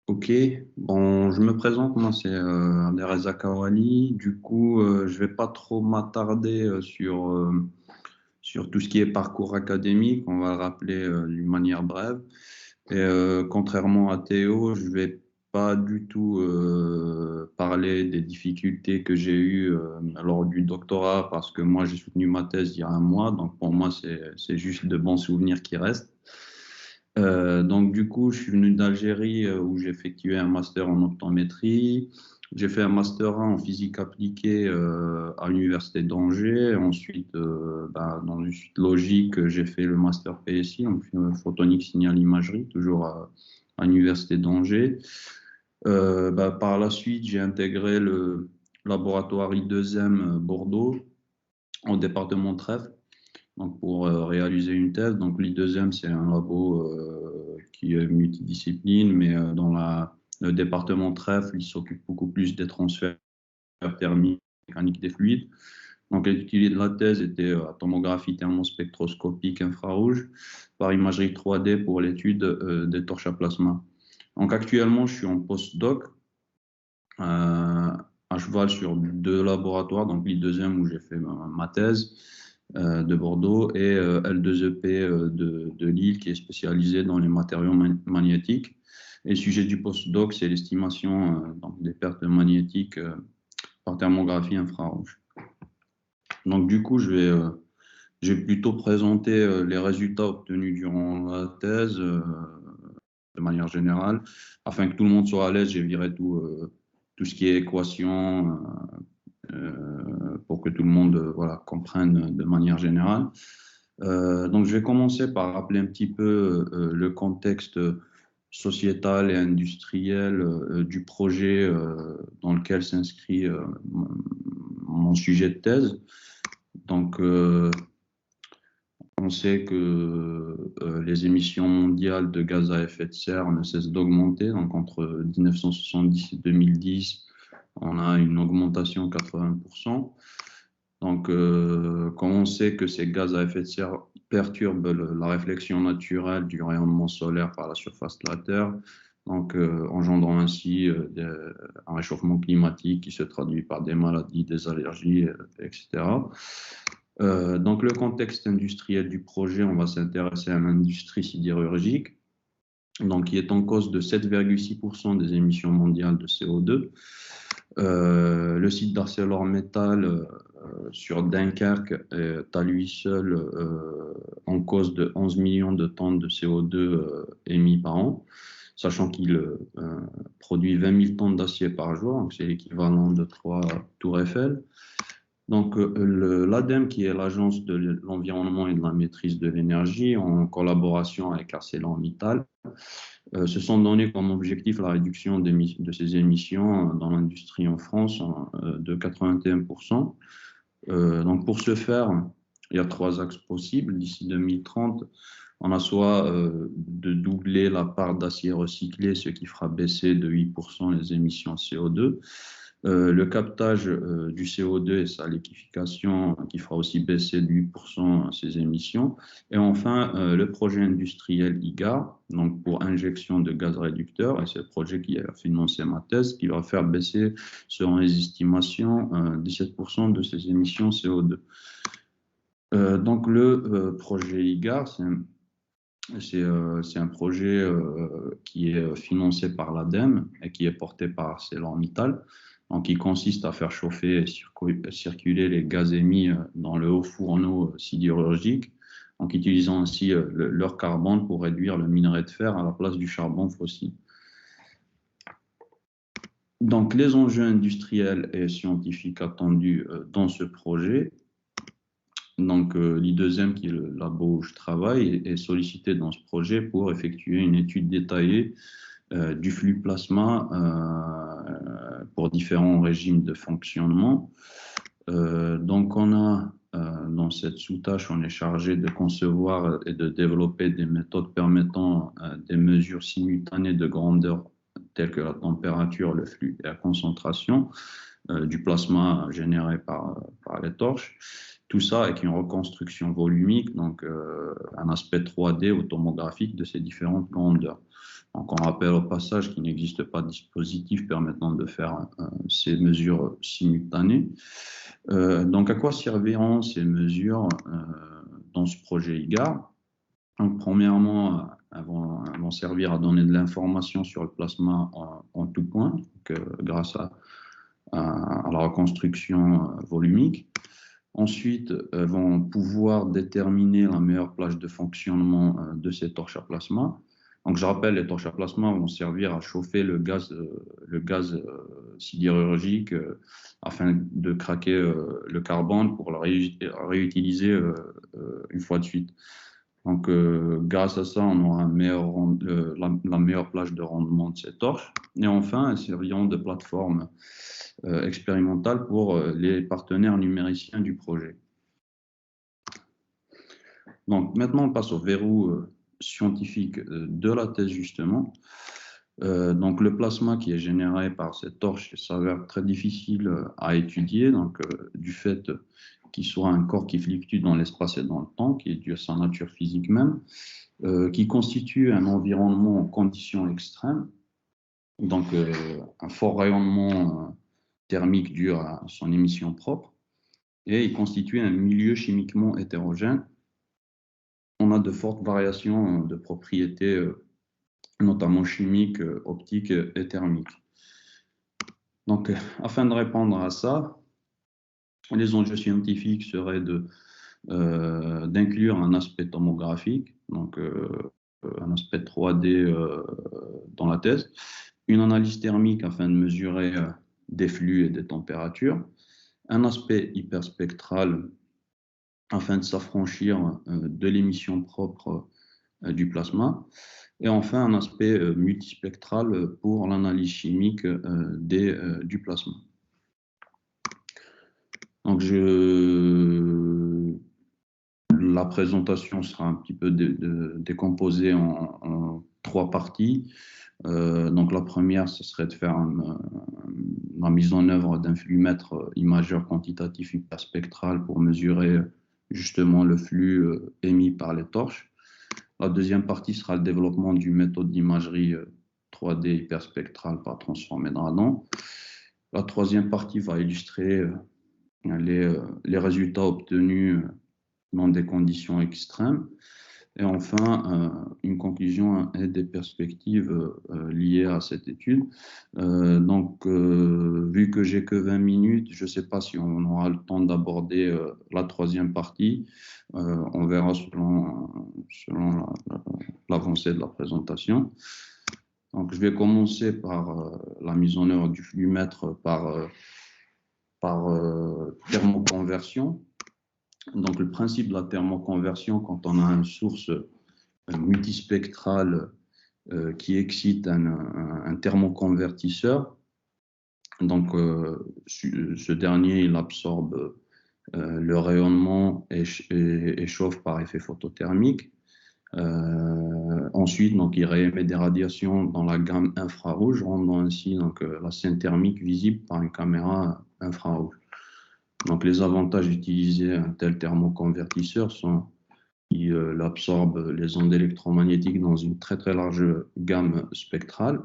Ok, bon, je me présente, moi c'est Abderrazak Kawali. Du coup, je vais pas trop m'attarder sur tout ce qui est parcours académique, on va le rappeler d'une manière brève. Et contrairement à Théo, je vais pas du tout parler des difficultés que j'ai eues lors du doctorat parce que moi j'ai soutenu ma thèse il y a un mois, donc pour moi c'est juste de bons souvenirs qui restent. Donc, du coup, je suis venu d'Algérie où j'ai effectué un master en optométrie. J'ai fait un master 1 en physique appliquée à l'université d'Angers. Ensuite, dans une suite logique, j'ai fait le master PSI, donc photonique signal imagerie, toujours à l'université d'Angers. Par la suite, j'ai intégré le laboratoire I2M Bordeaux au département de Trèfle donc pour réaliser une thèse. Donc l'I2M, c'est un labo qui est multidiscipline, mais le département Trèfle, il s'occupe beaucoup plus des transferts thermiques, mécaniques des fluides. Donc l'utilité de la thèse était tomographie thermospectroscopique infrarouge par imagerie 3D pour l'étude des torches à plasma. Donc actuellement, je suis en postdoc à cheval sur deux laboratoires, donc l'I2M où j'ai fait ma thèse de Bordeaux et L2EP de Lille qui est spécialisé dans les matériaux magnétiques. Et le sujet du postdoc, c'est l'estimation donc des pertes magnétiques par thermographie infrarouge. Donc du coup, j'ai plutôt présenté les résultats obtenus durant la thèse de manière générale. Afin que tout le monde soit à l'aise, j'ai viré tout ce qui est équation pour que tout le monde voilà, comprenne de manière générale. Donc, je vais commencer par rappeler un petit peu le contexte sociétal et industriel du projet dans lequel s'inscrit mon sujet de thèse. Donc, on sait que les émissions mondiales de gaz à effet de serre ne cessent d'augmenter. Donc, entre 1970 et 2010, on a une augmentation de 80%. Donc, comme on sait que ces gaz à effet de serre perturbent la réflexion naturelle du rayonnement solaire par la surface de la Terre, donc engendrant ainsi un réchauffement climatique qui se traduit par des maladies, des allergies, etc. Donc, le contexte industriel du projet, on va s'intéresser à l'industrie sidérurgique, donc qui est en cause de 7,6% des émissions mondiales de CO2. Le site d'ArcelorMittal sur Dunkerque est à lui seul en cause de 11 millions de tonnes de CO2 émis par an, sachant qu'il produit 20 000 tonnes d'acier par jour, donc c'est l'équivalent de 3 tours Eiffel. Donc, l'ADEME, qui est l'Agence de l'environnement et de la maîtrise de l'énergie, en collaboration avec ArcelorMittal, se sont donnés comme objectif la réduction de ces émissions dans l'industrie en France de 81%. Donc, pour ce faire, il y a trois axes possibles. D'ici 2030, on a soit de doubler la part d'acier recyclé, ce qui fera baisser de 8% les émissions CO2. Le captage du CO2 et sa liquéfaction qui fera aussi baisser de 8% ses émissions. Et enfin, le projet industriel IGA, donc pour injection de gaz réducteur, et c'est le projet qui a financé ma thèse, qui va faire baisser, selon les estimations, 17% de ses émissions CO2. Donc le projet IGA, c'est un projet qui est financé par l'ADEME et qui est porté par ArcelorMittal. Donc, il consiste à faire chauffer et circuler les gaz émis dans le haut fourneau sidérurgique, donc utilisant ainsi leur carbone pour réduire le minerai de fer à la place du charbon fossile. Donc, les enjeux industriels et scientifiques attendus dans ce projet. Donc, l'I2M, qui est le labo où je travaille, est sollicité dans ce projet pour effectuer une étude détaillée du flux plasma pour différents régimes de fonctionnement. Donc, dans cette sous-tâche, on est chargé de concevoir et de développer des méthodes permettant des mesures simultanées de grandeur telles que la température, le flux et la concentration du plasma généré par les torches. Tout ça avec une reconstruction volumique, donc un aspect 3D ou tomographique de ces différentes grandeurs. Donc, on rappelle au passage qu'il n'existe pas de dispositif permettant de faire ces mesures simultanées. Donc, à quoi serviront ces mesures dans ce projet IGAR? Donc, premièrement, elles vont servir à donner de l'information sur le plasma en tout point, grâce à la reconstruction volumique. Ensuite, elles vont pouvoir déterminer la meilleure plage de fonctionnement de ces torches à plasma. Donc, je rappelle, les torches à plasma vont servir à chauffer le gaz sidérurgique afin de craquer le carbone pour le réutiliser une fois de suite. Donc, grâce à ça, on aura la meilleure plage de rendement de ces torches. Et enfin, elles serviront de plateforme expérimentale pour les partenaires numériciens du projet. Donc, maintenant, on passe au verrou scientifique de la thèse, justement. Donc, le plasma qui est généré par cette torche s'avère très difficile à étudier, donc, du fait qu'il soit un corps qui fluctue dans l'espace et dans le temps, qui est dû à sa nature physique même, qui constitue un environnement en conditions extrêmes, donc un fort rayonnement thermique dû à son émission propre, et il constitue un milieu chimiquement hétérogène. On a de fortes variations de propriétés, notamment chimiques, optiques et thermiques. Donc, afin de répondre à ça, les enjeux scientifiques seraient d'inclure un aspect tomographique, donc un aspect 3D dans la thèse, une analyse thermique afin de mesurer des flux et des températures, un aspect hyperspectral afin de s'affranchir de l'émission propre du plasma, et enfin un aspect multispectral pour l'analyse chimique du plasma. Donc, la présentation sera un petit peu décomposée en 3 parties. Donc, la première, ce serait de faire la mise en œuvre d'un flux-mètre imageur quantitatif hyperspectral pour mesurer justement le flux émis par les torches. La deuxième partie sera le développement d'une méthode d'imagerie 3D hyperspectrale par transformée de radon. La troisième partie va illustrer les résultats obtenus dans des conditions extrêmes. Et enfin, une conclusion et des perspectives liées à cette étude. Donc, vu que j'ai que 20 minutes, je ne sais pas si on aura le temps d'aborder la troisième partie. On verra selon l'avancée de la présentation. Donc, je vais commencer par la mise en œuvre du flux-mètre par thermoconversion. Donc, le principe de la thermoconversion, quand on a une source multispectrale qui excite un thermoconvertisseur, donc ce dernier, il absorbe le rayonnement et chauffe par effet photothermique. Ensuite, donc, il réémet des radiations dans la gamme infrarouge, rendant ainsi donc, la scène thermique visible par une caméra infrarouge. Donc, les avantages d'utiliser un tel thermoconvertisseur sont qu'il absorbe les ondes électromagnétiques dans une très très large gamme spectrale.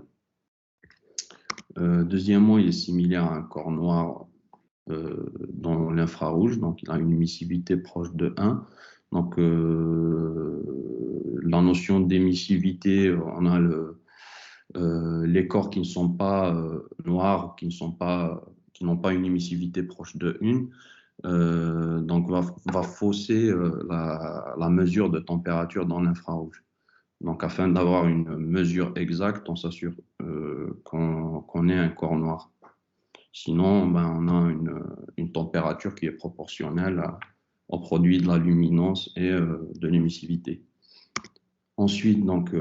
Deuxièmement, il est similaire à un corps noir dans l'infrarouge, donc il a une émissivité proche de 1. Donc, la notion d'émissivité, on a les corps qui ne sont pas noirs, qui n'ont pas une émissivité proche de 1, donc va fausser la mesure de température dans l'infrarouge. Donc, afin d'avoir une mesure exacte, on s'assure qu'on ait un corps noir. Sinon, on a une température qui est proportionnelle au produit de la luminance et de l'émissivité. Ensuite, donc,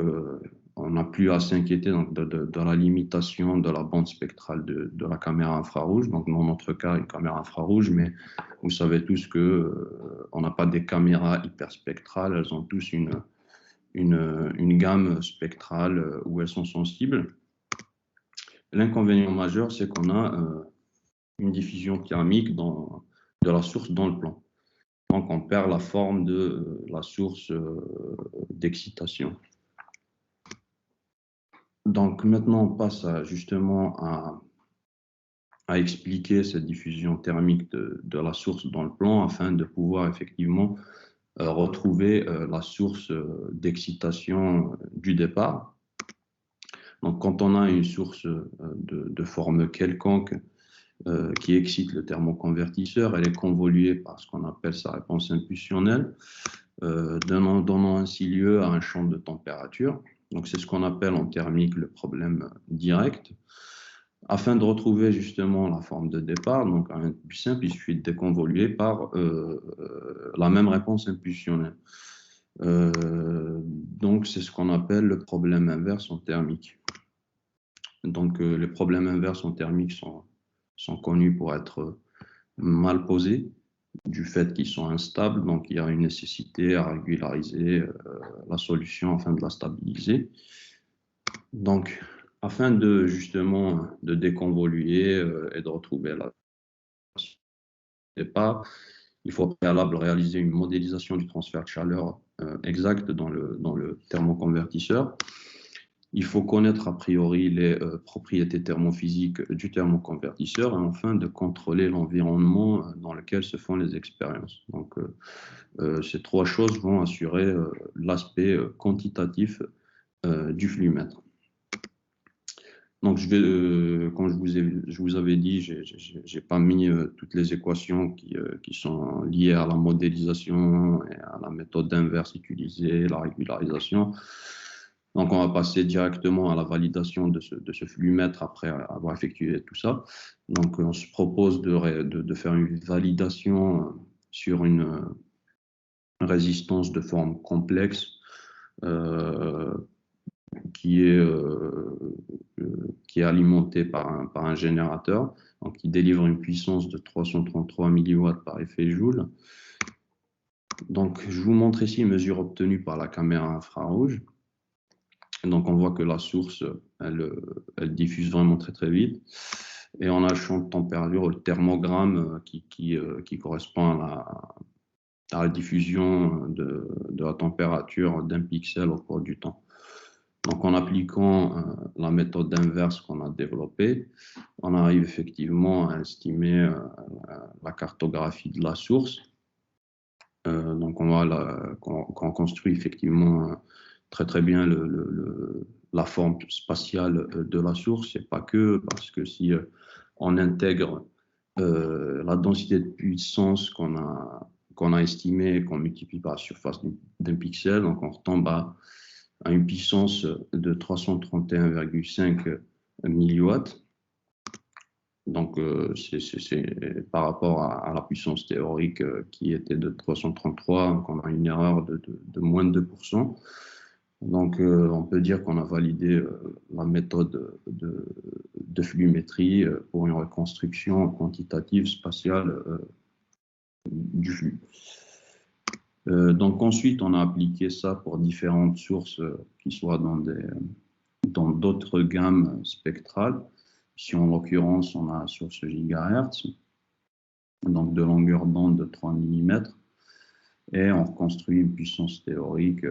on n'a plus à s'inquiéter de la limitation de la bande spectrale de la caméra infrarouge. Donc, dans notre cas, une caméra infrarouge, mais vous savez tous qu'on n'a pas des caméras hyperspectrales, elles ont tous une gamme spectrale où elles sont sensibles. L'inconvénient majeur, c'est qu'on a une diffusion thermique de la source dans le plan. Donc, on perd la forme de la source d'excitation. Donc maintenant, on passe justement à expliquer cette diffusion thermique de la source dans le plan afin de pouvoir effectivement retrouver la source d'excitation du départ. Donc quand on a une source de forme quelconque qui excite le thermoconvertisseur, elle est convoluée par ce qu'on appelle sa réponse impulsionnelle, donnant ainsi lieu à un champ de température. Donc c'est ce qu'on appelle en thermique le problème direct. Afin de retrouver justement la forme de départ, donc un plus simple, il suffit de déconvoluer par la même réponse impulsionnelle. Donc c'est ce qu'on appelle le problème inverse en thermique. Donc les problèmes inverses en thermique sont connus pour être mal posés du fait qu'ils sont instables, donc il y a une nécessité à régulariser la solution afin de la stabiliser. Donc, afin de justement de déconvoluer et de retrouver la départ, il faut au préalable réaliser une modélisation du transfert de chaleur exact dans le thermoconvertisseur. Il faut connaître a priori les propriétés thermophysiques du thermoconvertisseur et enfin de contrôler l'environnement dans lequel se font les expériences. Donc, ces trois choses vont assurer l'aspect quantitatif du flux-mètre. Donc, comme je vous avais dit, je n'ai pas mis toutes les équations qui sont liées à la modélisation et à la méthode inverse utilisée, la régularisation. Donc, on va passer directement à la validation de ce flux-mètre après avoir effectué tout ça. Donc, on se propose de faire une validation sur une résistance de forme complexe qui est alimentée par un générateur, donc qui délivre une puissance de 333 mW par effet Joule. Donc, je vous montre ici une mesure obtenue par la caméra infrarouge. Donc, on voit que la source, elle diffuse vraiment très, très vite. Et on a le champ de température, le thermogramme, qui correspond à la diffusion de la température d'un pixel au cours du temps. Donc, en appliquant la méthode inverse qu'on a développée, on arrive effectivement à estimer la cartographie de la source. Donc, on construit effectivement très très bien la forme spatiale de la source, et pas que, parce que si on intègre la densité de puissance qu'on a estimée et qu'on multiplie par la surface d'un pixel, donc on retombe à une puissance de 331,5 milliwatts. Donc, c'est par rapport à la puissance théorique qui était de 333, donc on a une erreur de moins de 2%. Donc, on peut dire qu'on a validé la méthode de flux-métrie pour une reconstruction quantitative spatiale du flux. Donc, ensuite, on a appliqué ça pour différentes sources qui soient dans d'autres gammes spectrales. Ici, en l'occurrence, on a la source gigahertz, donc de longueur d'onde de 3 mm, et on reconstruit une puissance théorique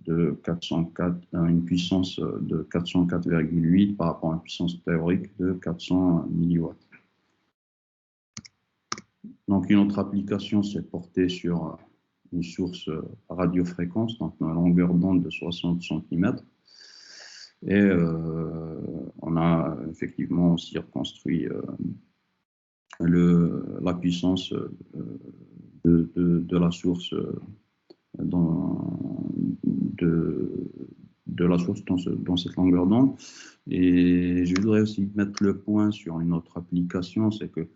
de 404, une puissance de 404,8 par rapport à une puissance théorique de 400 mW. Donc, une autre application s'est portée sur une source radiofréquence, donc une longueur d'onde de 60 cm. Et on a effectivement aussi reconstruit la puissance de la source de la source dans cette longueur d'onde. Et je voudrais aussi mettre le point sur une autre application, c'est que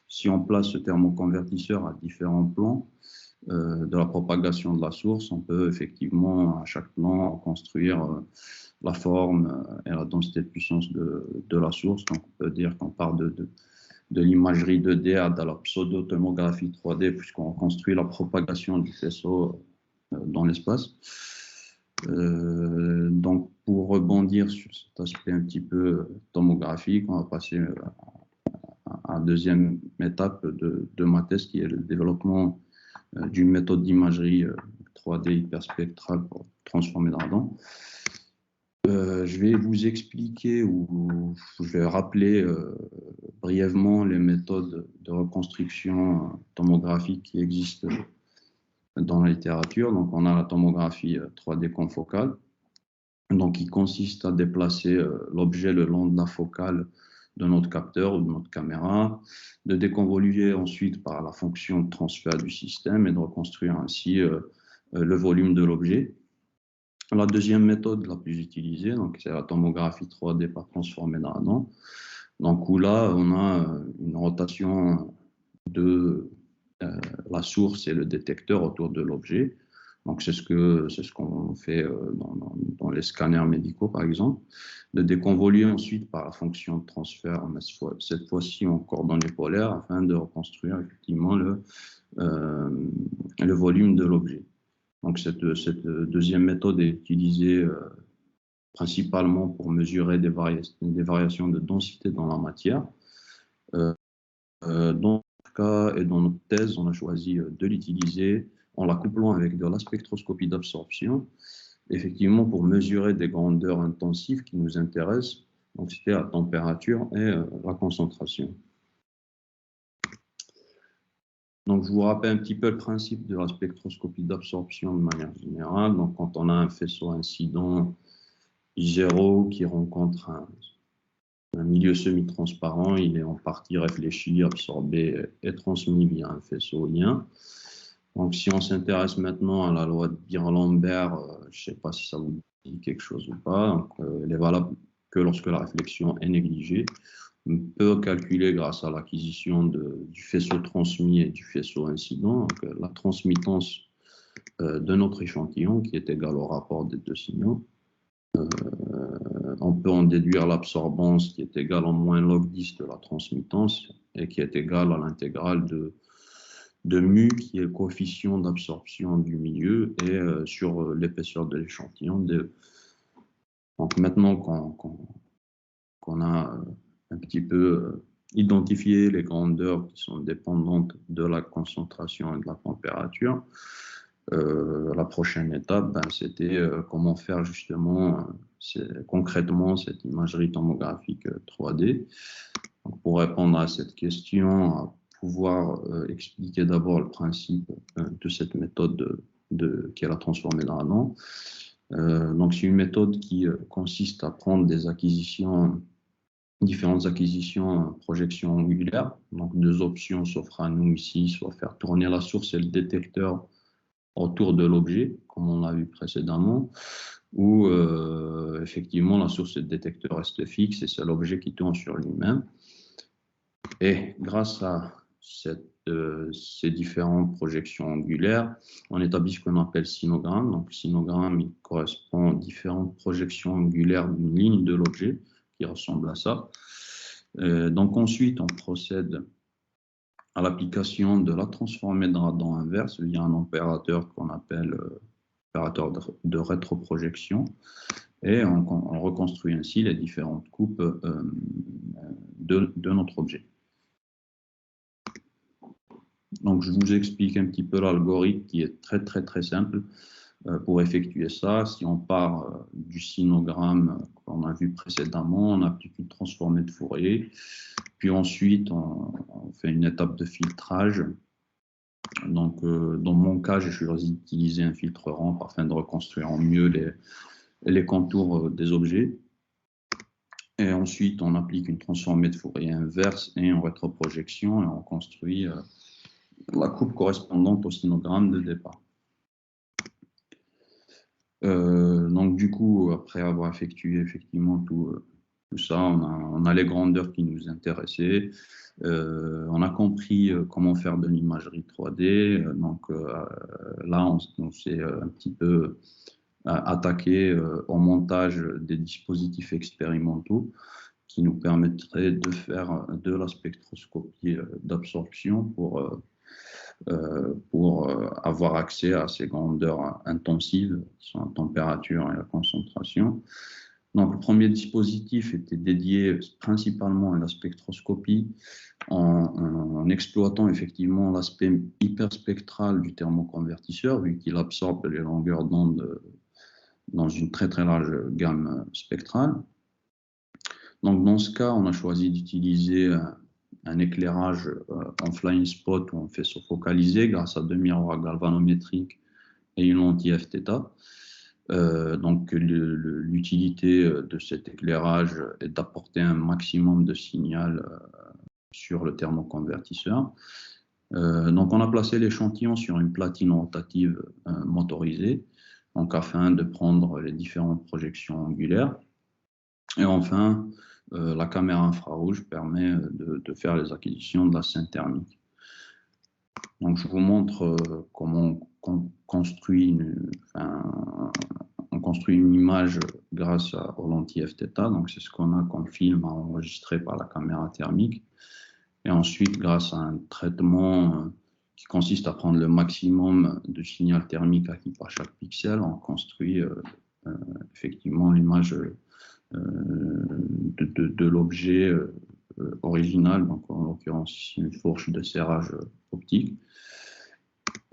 si on place ce thermoconvertisseur à différents plans de la propagation de la source, on peut effectivement à chaque plan construire la forme et la densité de puissance de la source. Donc on peut dire qu'on part de l'imagerie 2D à de la pseudo-tomographie 3D, puisqu'on construit la propagation du faisceau dans l'espace. Donc, pour rebondir sur cet aspect un petit peu tomographique, on va passer à la deuxième étape de ma thèse, qui est le développement d'une méthode d'imagerie 3D hyperspectrale pour transformer d'ardent. Je vais vous expliquer ou je vais rappeler brièvement les méthodes de reconstruction tomographique qui existent dans la littérature. Donc, on a la tomographie 3D confocale, donc qui consiste à déplacer l'objet le long de la focale de notre capteur ou de notre caméra, de déconvoluer ensuite par la fonction de transfert du système et de reconstruire ainsi le volume de l'objet. La deuxième méthode la plus utilisée, c'est la tomographie 3D par transformé d'Ardan. Donc, où là, on a une rotation de la source et le détecteur autour de l'objet. Donc, c'est ce qu'on fait dans les scanners médicaux, par exemple, de déconvoluer ensuite par la fonction de transfert, mais cette fois-ci en coordonnées polaires, afin de reconstruire effectivement le volume de l'objet. Donc, cette deuxième méthode est utilisée principalement pour mesurer des variations de densité dans la matière. Dans notre cas et dans notre thèse, on a choisi de l'utiliser en la couplant avec de la spectroscopie d'absorption, effectivement pour mesurer des grandeurs intensives qui nous intéressent, donc c'était la température et la concentration. Donc, je vous rappelle un petit peu le principe de la spectroscopie d'absorption de manière générale. Donc, quand on a un faisceau incident I0 qui rencontre un milieu semi-transparent, il est en partie réfléchi, absorbé et transmis via un faisceau ion. Donc, si on s'intéresse maintenant à la loi de Beer-Lambert, je ne sais pas si ça vous dit quelque chose ou pas, donc, elle est valable que lorsque la réflexion est négligée. On peut calculer grâce à l'acquisition du faisceau transmis et du faisceau incident, donc, la transmittance de notre échantillon qui est égale au rapport des deux signaux. On peut en déduire l'absorbance qui est égale en moins log 10 de la transmittance et qui est égale à l'intégrale de mu qui est le coefficient d'absorption du milieu et sur l'épaisseur de l'échantillon. Donc maintenant qu'on a un petit peu identifié les grandeurs qui sont dépendantes de la concentration et de la température, la prochaine étape, c'était comment faire justement concrètement cette imagerie tomographique 3D. Donc, pour répondre à cette question, à pouvoir expliquer d'abord le principe de cette méthode qui est la transformée d'Ardan. Donc, c'est une méthode qui consiste à prendre différentes acquisitions, projections angulaires. Donc, deux options s'offrent à nous ici, soit faire tourner la source et le détecteur autour de l'objet, comme on l'a vu précédemment, où effectivement la source et le détecteur restent fixes et c'est l'objet qui tourne sur lui-même. Et grâce à ces différentes projections angulaires, on établit ce qu'on appelle sinogramme. Donc, le sinogramme, il correspond aux différentes projections angulaires d'une ligne de l'objet qui ressemble à ça. Donc, ensuite, on procède à l'application de la transformée d'Ardan inverse via un opérateur qu'on appelle opérateur de rétroprojection. Et on reconstruit ainsi les différentes coupes de notre objet. Donc, je vous explique un petit peu l'algorithme qui est très simple pour effectuer ça. Si on part du sinogramme qu'on a vu précédemment, on applique une transformée de Fourier. Puis ensuite, on fait une étape de filtrage. Donc, dans mon cas, j'ai choisi d'utiliser un filtre rampe afin de reconstruire en mieux les contours des objets. Et ensuite, on applique une transformée de Fourier inverse et en rétroprojection et on construit la coupe correspondante au sinogramme de départ. Donc, du coup, après avoir effectué effectivement tout ça, on a les grandeurs qui nous intéressaient. On a compris comment faire de l'imagerie 3D. Donc là, on s'est un petit peu attaqué au montage des dispositifs expérimentaux qui nous permettraient de faire de la spectroscopie d'absorption pour avoir accès à ces grandeurs intensives qui sont la température et la concentration. Donc, le premier dispositif était dédié principalement à la spectroscopie en exploitant effectivement l'aspect hyperspectral du thermoconvertisseur, vu qu'il absorbe les longueurs d'onde dans une très très large gamme spectrale. Donc dans ce cas, on a choisi d'utiliser un éclairage en flying spot ou en faisceau focalisé grâce à 2 miroirs galvanométriques et une lentille f-θ. Donc l'utilité de cet éclairage est d'apporter un maximum de signal sur le thermoconvertisseur. Donc on a placé l'échantillon sur une platine rotative motorisée, donc afin de prendre les différentes projections angulaires. Et enfin, la caméra infrarouge permet de faire les acquisitions de la scène thermique. Donc je vous montre comment on construit une image grâce aux lentilles f-θ. Donc c'est ce qu'on a comme film à enregistrer par la caméra thermique. Et ensuite, grâce à un traitement qui consiste à prendre le maximum de signal thermique acquis par chaque pixel, on construit effectivement l'image de l'objet original, donc en l'occurrence ici une fourche de serrage optique.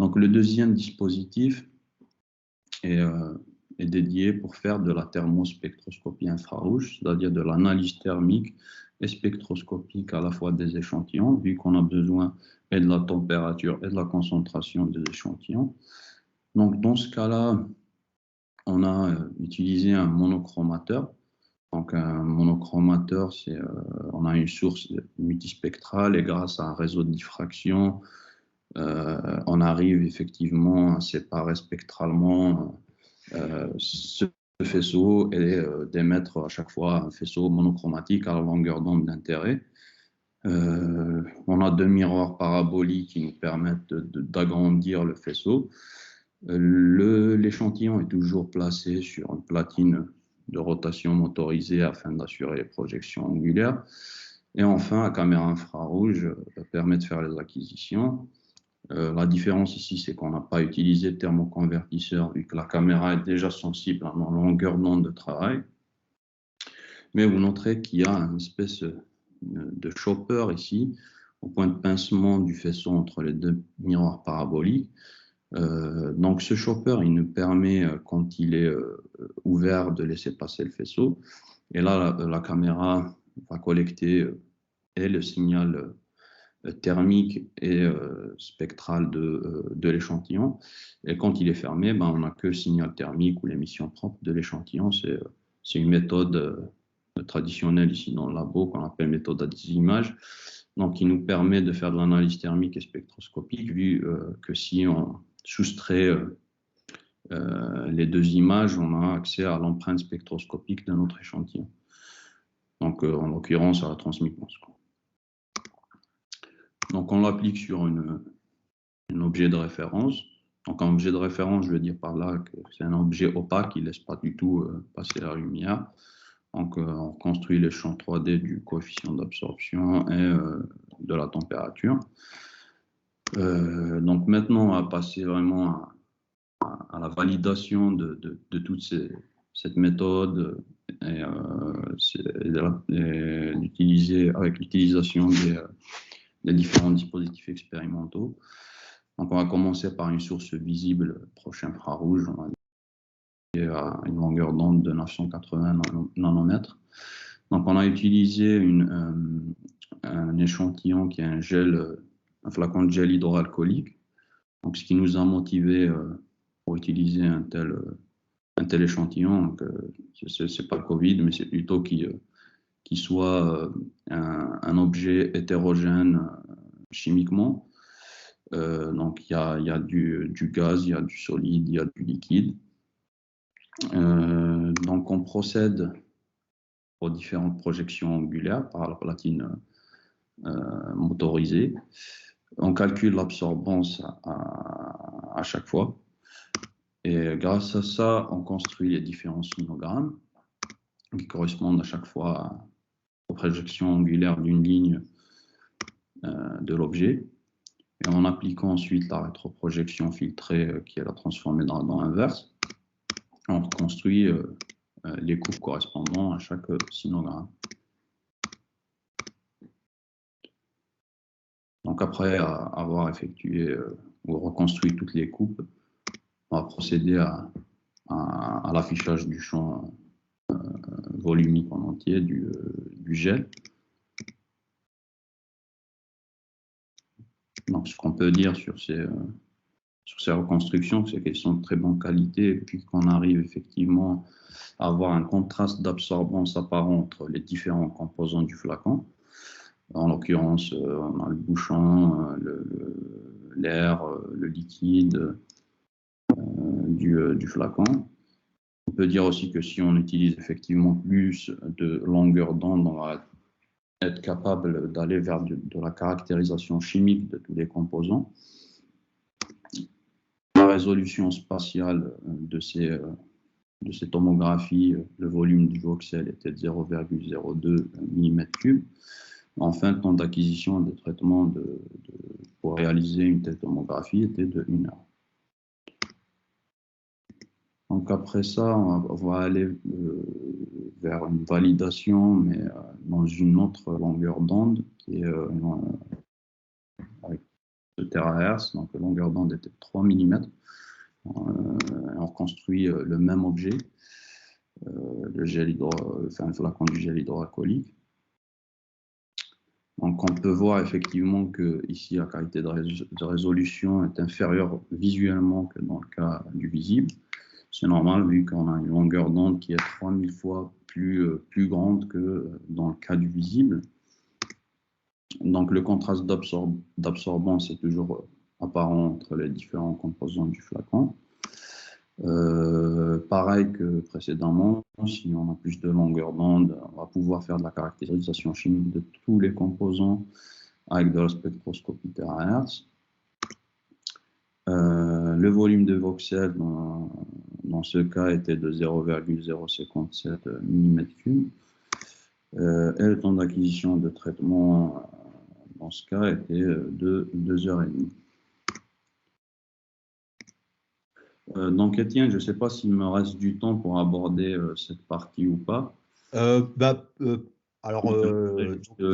Donc le deuxième dispositif est dédié pour faire de la thermospectroscopie infrarouge, c'est-à-dire de l'analyse thermique et spectroscopique à la fois des échantillons, vu qu'on a besoin et de la température et de la concentration des échantillons. Donc dans ce cas-là, on a utilisé un monochromateur. Donc un monochromateur, on a une source multispectrale et grâce à un réseau de diffraction, on arrive effectivement à séparer spectralement ce faisceau et d'émettre à chaque fois un faisceau monochromatique à la longueur d'onde d'intérêt. On a 2 miroirs paraboliques qui nous permettent d'agrandir le faisceau. L'échantillon est toujours placé sur une platine de rotation motorisée afin d'assurer les projections angulaires. Et enfin, la caméra infrarouge permet de faire les acquisitions. La différence ici, c'est qu'on n'a pas utilisé de thermoconvertisseur vu que la caméra est déjà sensible à la longueur d'onde de travail. Mais vous noterez qu'il y a une espèce de chopper ici, au point de pincement du faisceau entre les 2 miroirs paraboliques. Donc ce chopper, il nous permet, quand il est ouvert, de laisser passer le faisceau. Et là, la caméra va collecter et le signal thermique et spectral de l'échantillon. Et quand il est fermé, on n'a que le signal thermique ou l'émission propre de l'échantillon. C'est une méthode traditionnelle ici dans le labo qu'on appelle méthode à 10 images. Donc, il nous permet de faire de l'analyse thermique et spectroscopique, vu que si on soustrait les 2 images, on a accès à l'empreinte spectroscopique de notre échantillon. Donc, en l'occurrence, à la transmittance. Donc, on l'applique sur un objet de référence. Donc, un objet de référence, je veux dire par là que c'est un objet opaque qui ne laisse pas du tout passer la lumière. Donc, on construit les champs 3D du coefficient d'absorption et de la température. Donc, maintenant, on va passer vraiment à la validation de toute cette méthode et avec l'utilisation des différents dispositifs expérimentaux. Donc, on va commencer par une source visible proche infrarouge. On va à une longueur d'onde de 980 nanomètres. Donc, on a utilisé un échantillon qui est un flacon de gel hydroalcoolique. Donc, ce qui nous a motivé pour utiliser un tel échantillon, ce n'est pas le Covid, mais c'est plutôt qu'il soit un objet hétérogène chimiquement. Donc, il y a du gaz, il y a du solide, il y a du liquide. Donc, on procède aux différentes projections angulaires par la platine motorisée. On calcule l'absorbance à chaque fois. Et grâce à ça, on construit les différents sinogrammes qui correspondent à chaque fois aux projections angulaires d'une ligne de l'objet. Et en appliquant ensuite la rétroprojection filtrée qui est la transformée dans la dent inverse, on reconstruit les coupes correspondant à chaque sinogramme. Donc après avoir effectué ou reconstruit toutes les coupes, on va procéder à à l'affichage du champ volumique en entier du gel. Donc, ce qu'on peut dire sur ces reconstructions, c'est qu'elles sont de très bonne qualité, et puis qu'on arrive effectivement à avoir un contraste d'absorbance apparent entre les différents composants du flacon. En l'occurrence, on a le bouchon, l'air, le liquide du flacon. On peut dire aussi que si on utilise effectivement plus de longueur d'onde, on va être capable d'aller vers de la caractérisation chimique de tous les composants. La résolution spatiale de ces tomographies, le volume du voxel était de 0,02 mm3. Enfin, le temps d'acquisition des traitements pour réaliser une telle tomographie était de 1 heure. Donc après ça, on va aller vers une validation, mais dans une autre longueur d'onde, qui est avec le terahertz. Donc la longueur d'onde était de 3 mm. On reconstruit le même objet, le flacon du gel hydroalcoolique. Donc on peut voir effectivement que ici la qualité de résolution est inférieure visuellement que dans le cas du visible. C'est normal vu qu'on a une longueur d'onde qui est 3000 fois plus grande que dans le cas du visible. Donc le contraste d'absorbance est toujours apparent entre les différents composants du flacon. Pareil que précédemment, si on a plus de longueur d'onde, on va pouvoir faire de la caractérisation chimique de tous les composants avec de la spectroscopie terahertz. Le volume de voxel dans ce cas était de 0,057 mm3. Et le temps d'acquisition de traitement dans ce cas était de 2h30. Donc Étienne, je ne sais pas s'il me reste du temps pour aborder cette partie ou pas. La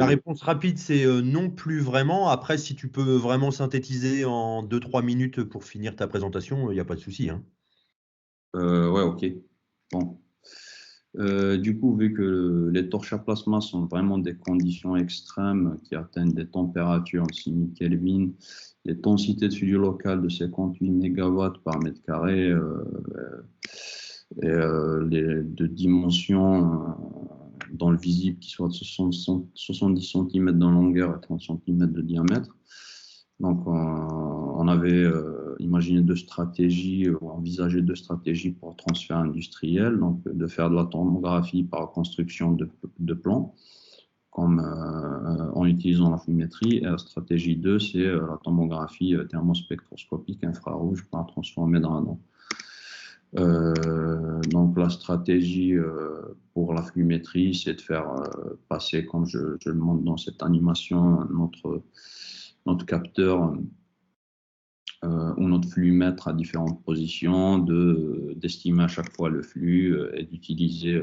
réponse rapide, c'est non, plus vraiment. Après, si tu peux vraiment synthétiser en 2-3 minutes pour finir ta présentation, il n'y a pas de souci. Hein. Ouais, ok. Bon. Du coup, vu que les torches à plasma sont vraiment des conditions extrêmes qui atteignent des températures en 6000 Kelvin, les densités de fluide local de 58 MW par mètre carré et de dimensions dans le visible qui soit de 70 cm de longueur et 30 cm de diamètre. Donc, on avait imaginé deux stratégies, envisagé deux stratégies pour le transfert industriel, donc de faire de la tomographie par construction de plans, comme en utilisant la flumétrie. Et la stratégie 2, c'est la tomographie thermospectroscopique infrarouge par transformer dans radon. Donc la stratégie pour la flumétrie, c'est de faire passer, comme je le montre dans cette animation, notre capteur ou notre flux-mètre à différentes positions, d'estimer à chaque fois le flux et d'utiliser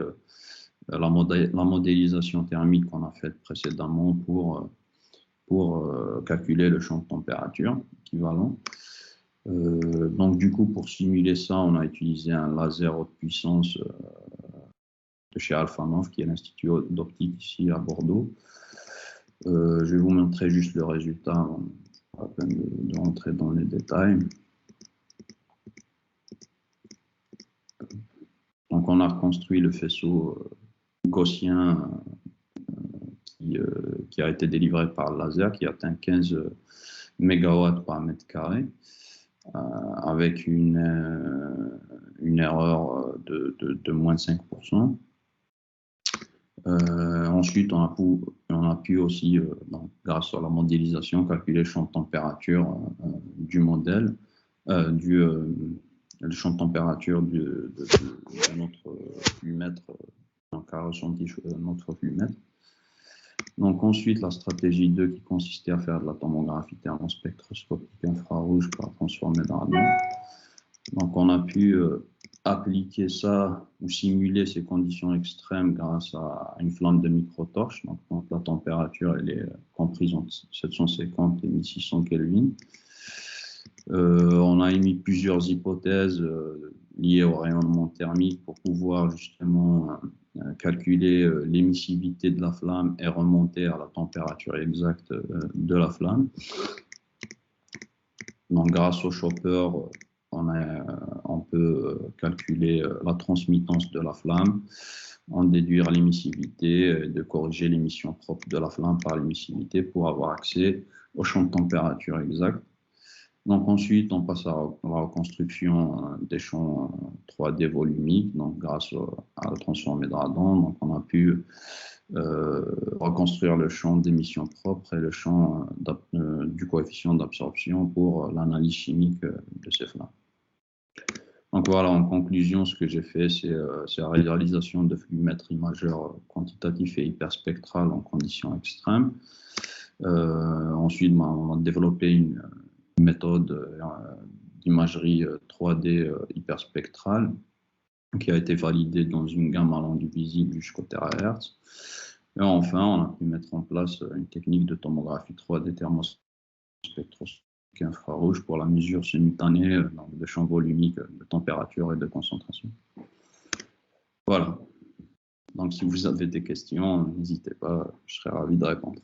la modélisation thermique qu'on a faite précédemment pour calculer le champ de température équivalent. Donc du coup, pour simuler ça, on a utilisé un laser haute puissance de chez Alphanov, qui est l'Institut d'optique ici à Bordeaux. Je vais vous montrer juste le résultat, pas la peine de rentrer dans les détails. Donc on a reconstruit le faisceau gaussien qui a été délivré par le laser, qui atteint 15 MW par mètre carré, avec une erreur de moins de 5%. Ensuite, on a pu aussi, grâce à la modélisation, calculer le champ de température du modèle, le champ de température de notre flux-mètre, donc à ressenti notre flux-mètre. Donc ensuite, la stratégie 2 qui consistait à faire de la tomographie thermospectroscopique infrarouge pour la transformer dans radon. Donc on a pu appliquer ça ou simuler ces conditions extrêmes grâce à une flamme de microtorche. Donc la température elle est comprise entre 750 et 1600 Kelvin. On a émis plusieurs hypothèses liées au rayonnement thermique pour pouvoir justement calculer l'émissivité de la flamme et remonter à la température exacte de la flamme. Donc, grâce au chopper, on peut calculer la transmittance de la flamme, en déduire l'émissivité, de corriger l'émission propre de la flamme par l'émissivité pour avoir accès au champ de température exact. Donc ensuite, on passe à la reconstruction des champs 3D volumiques, donc grâce à la transformée de Radan. Donc on a pu reconstruire le champ d'émission propre et le champ du coefficient d'absorption pour l'analyse chimique de ces flammes. Donc voilà, en conclusion, ce que j'ai fait, c'est la réalisation de flux-mètres imageurs quantitatifs et hyperspectrales en conditions extrêmes. Ensuite, on a développé une méthode d'imagerie 3D hyperspectrale qui a été validée dans une gamme allant du visible jusqu'au terahertz. Et enfin, on a pu mettre en place une technique de tomographie 3D thermospectroscopique infrarouge pour la mesure simultanée de champs volumiques de température et de concentration. Voilà. Donc, si vous avez des questions, n'hésitez pas, je serai ravi de répondre.